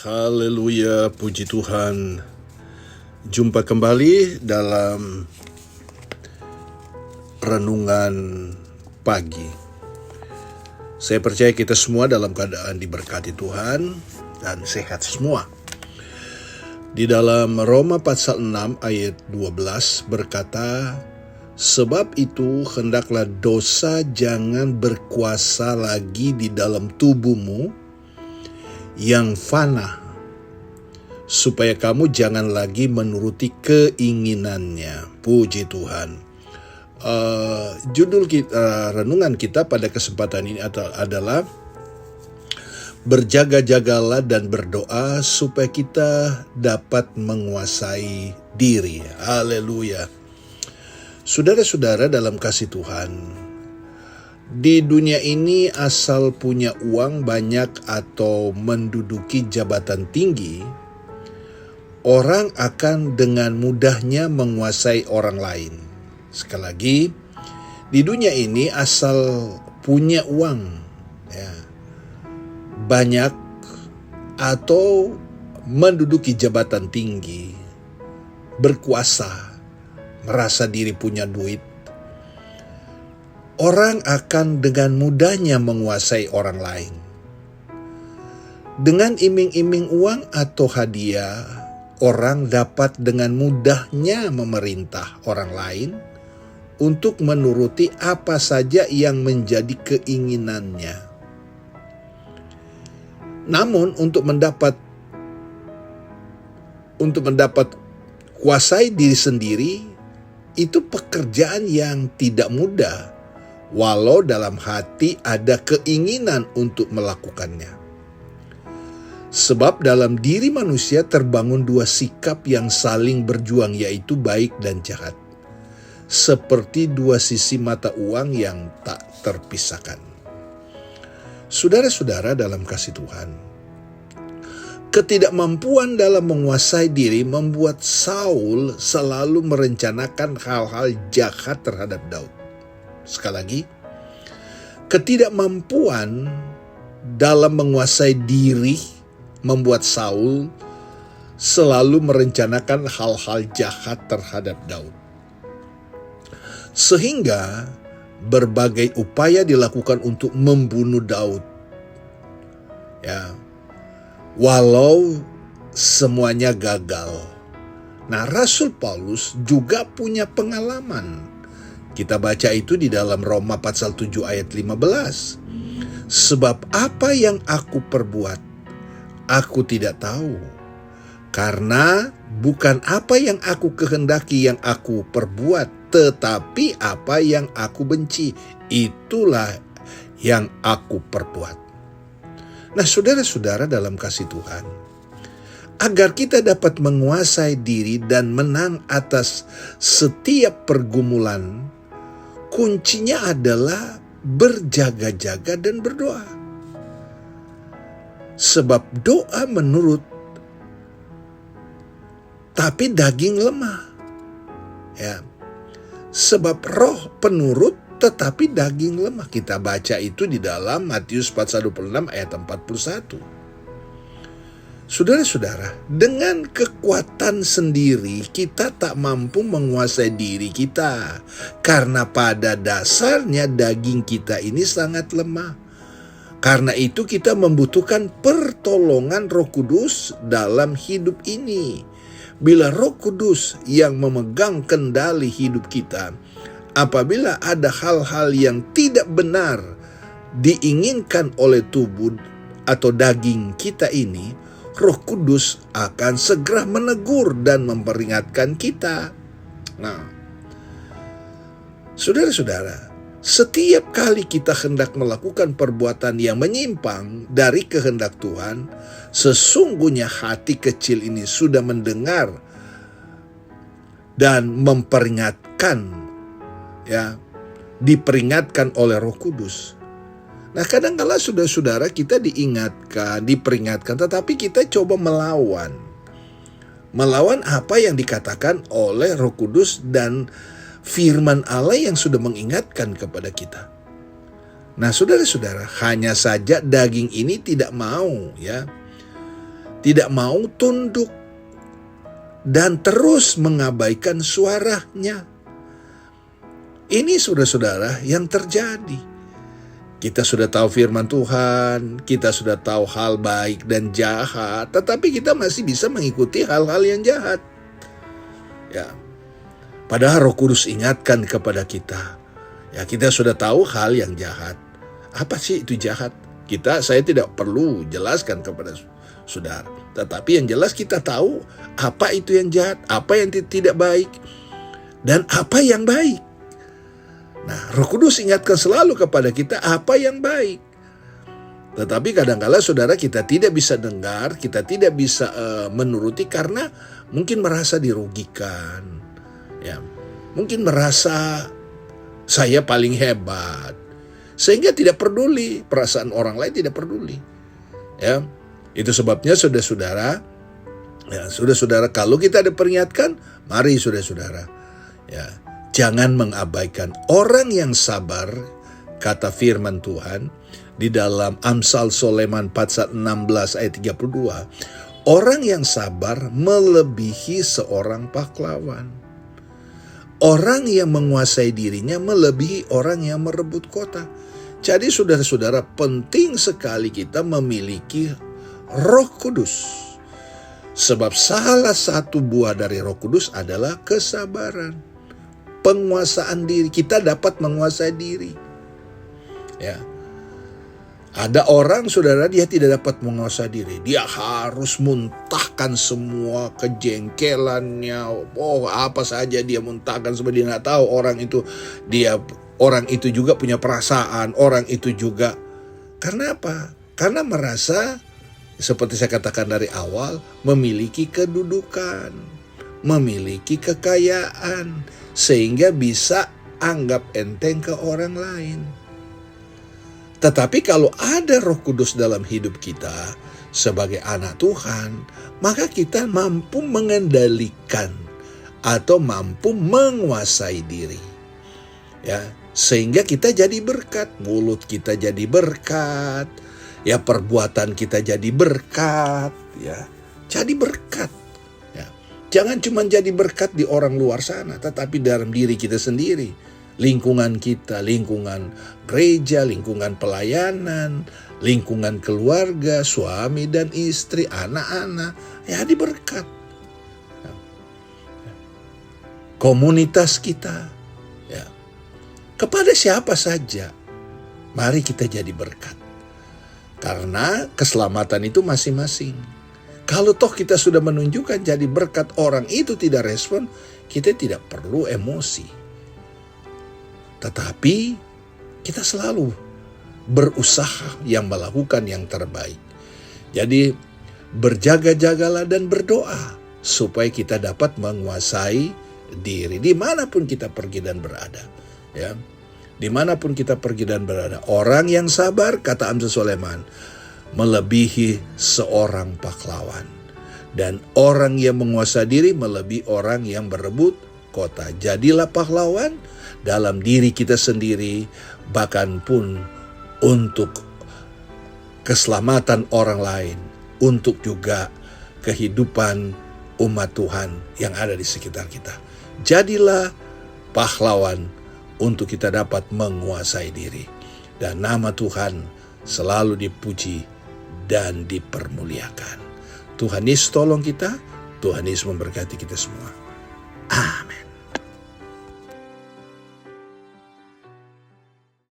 Haleluya, puji Tuhan. Jumpa kembali dalam renungan pagi. Saya percaya kita semua dalam keadaan diberkati Tuhan dan sehat semua. Di dalam Roma pasal 6 ayat 12 berkata, "Sebab itu hendaklah dosa jangan berkuasa lagi di dalam tubuhmu yang fana, supaya kamu jangan lagi menuruti keinginannya." Puji Tuhan. Judul renungan kita pada kesempatan ini adalah berjaga-jagalah dan berdoa supaya kita dapat menguasai diri. Haleluya. Saudara-saudara dalam kasih Tuhan, di dunia ini asal punya uang banyak atau menduduki jabatan tinggi, orang akan dengan mudahnya menguasai orang lain. Sekali lagi, di dunia ini asal punya uang banyak atau menduduki jabatan tinggi, berkuasa, merasa diri punya duit, orang akan dengan mudahnya menguasai orang lain. Dengan iming-iming uang atau hadiah, orang dapat dengan mudahnya memerintah orang lain untuk menuruti apa saja yang menjadi keinginannya. Namun untuk mendapat kuasai diri sendiri, itu pekerjaan yang tidak mudah, walau dalam hati ada keinginan untuk melakukannya. Sebab dalam diri manusia terbangun dua sikap yang saling berjuang, yaitu baik dan jahat, seperti dua sisi mata uang yang tak terpisahkan. Saudara-saudara dalam kasih Tuhan, ketidakmampuan dalam menguasai diri membuat Saul selalu merencanakan hal-hal jahat terhadap Daud. Sekali lagi, ketidakmampuan dalam menguasai diri membuat Saul selalu merencanakan hal-hal jahat terhadap Daud. Sehingga berbagai upaya dilakukan untuk membunuh Daud. Walau semuanya gagal. Nah, Rasul Paulus juga punya pengalaman. Kita baca itu di dalam Roma pasal 7 ayat 15. "Sebab apa yang aku perbuat, aku tidak tahu. Karena bukan apa yang aku kehendaki yang aku perbuat, tetapi apa yang aku benci, itulah yang aku perbuat." Nah, saudara-saudara dalam kasih Tuhan, agar kita dapat menguasai diri dan menang atas setiap pergumulan, kuncinya adalah berjaga-jaga dan berdoa. Sebab doa menurut, tapi daging lemah. Sebab roh penurut, tetapi daging lemah. Kita baca itu di dalam Matius pasal 26 ayat 41. Saudara-saudara, dengan kekuatan sendiri kita tak mampu menguasai diri kita, karena pada dasarnya daging kita ini sangat lemah. Karena itu kita membutuhkan pertolongan Roh Kudus dalam hidup ini. Bila Roh Kudus yang memegang kendali hidup kita, apabila ada hal-hal yang tidak benar diinginkan oleh tubuh atau daging kita ini, Roh Kudus akan segera menegur dan memperingatkan kita. Nah, saudara-saudara, setiap kali kita hendak melakukan perbuatan yang menyimpang dari kehendak Tuhan, sesungguhnya hati kecil ini sudah mendengar dan memperingatkan, diperingatkan oleh Roh Kudus. Nah, kadang-kala saudara-saudara kita diingatkan, diperingatkan, tetapi kita coba melawan apa yang dikatakan oleh Roh Kudus dan firman Allah yang sudah mengingatkan kepada kita. Nah, saudara-saudara, hanya saja daging ini tidak mau, tidak mau tunduk, dan terus mengabaikan suaranya. Ini saudara-saudara yang terjadi. Kita sudah tahu firman Tuhan, kita sudah tahu hal baik dan jahat, tetapi kita masih bisa mengikuti hal-hal yang jahat. Ya, padahal Roh Kudus ingatkan kepada kita. Ya, kita sudah tahu hal yang jahat. Apa sih itu jahat? Saya tidak perlu jelaskan kepada saudara. Tetapi yang jelas kita tahu apa itu yang jahat, apa yang tidak baik, dan apa yang baik. Nah, Roh Kudus ingatkan selalu kepada kita apa yang baik. Tetapi kadang-kala saudara, kita tidak bisa dengar, kita tidak bisa menuruti karena mungkin merasa dirugikan. Ya, mungkin merasa saya paling hebat. Sehingga tidak peduli, perasaan orang lain tidak peduli. Ya, itu sebabnya saudara-saudara, kalau kita diperingatkan, mari saudara-saudara, ya, jangan mengabaikan orang yang sabar, kata firman Tuhan di dalam Amsal Soleman pasal 16 ayat 32. Orang yang sabar melebihi seorang pahlawan. Orang yang menguasai dirinya melebihi orang yang merebut kota. Jadi saudara-saudara, penting sekali kita memiliki Roh Kudus. Sebab salah satu buah dari Roh Kudus adalah kesabaran. Penguasaan diri, kita dapat menguasai diri. Ya. Ada orang saudara, dia tidak dapat menguasai diri. Dia harus muntahkan semua kejengkelannya. Oh, apa saja dia muntahkan sebab dia nggak tahu orang itu juga punya perasaan. Orang itu juga. Karena apa? Karena merasa, seperti saya katakan dari awal, memiliki kedudukan, memiliki kekayaan, sehingga bisa anggap enteng ke orang lain. Tetapi kalau ada Roh Kudus dalam hidup kita sebagai anak Tuhan, maka kita mampu mengendalikan atau mampu menguasai diri. Ya, sehingga kita jadi berkat, mulut kita jadi berkat, ya, perbuatan kita jadi berkat, ya. Jadi berkat. Ya. Jangan cuma jadi berkat di orang luar sana, tetapi dalam diri kita sendiri. Lingkungan kita, lingkungan gereja, lingkungan pelayanan, lingkungan keluarga, suami dan istri, anak-anak, ya diberkat. Komunitas kita, ya, kepada siapa saja, mari kita jadi berkat. Karena keselamatan itu masing-masing. Kalau toh kita sudah menunjukkan jadi berkat, orang itu tidak respon, kita tidak perlu emosi. Tetapi kita selalu berusaha yang melakukan yang terbaik. Jadi berjaga-jagalah dan berdoa supaya kita dapat menguasai diri dimanapun kita pergi dan berada. Ya, dimanapun kita pergi dan berada. Orang yang sabar, kata Amsal Soleman, melebihi seorang pahlawan. Dan orang yang menguasai diri melebihi orang yang berebut kota. Jadilah pahlawan dalam diri kita sendiri, bahkan pun untuk keselamatan orang lain, untuk juga kehidupan umat Tuhan yang ada di sekitar kita. Jadilah pahlawan untuk kita dapat menguasai diri. Dan nama Tuhan selalu dipuji dan dipermuliakan. Tuhan Yesus tolong kita, Tuhan Yesus memberkati kita semua.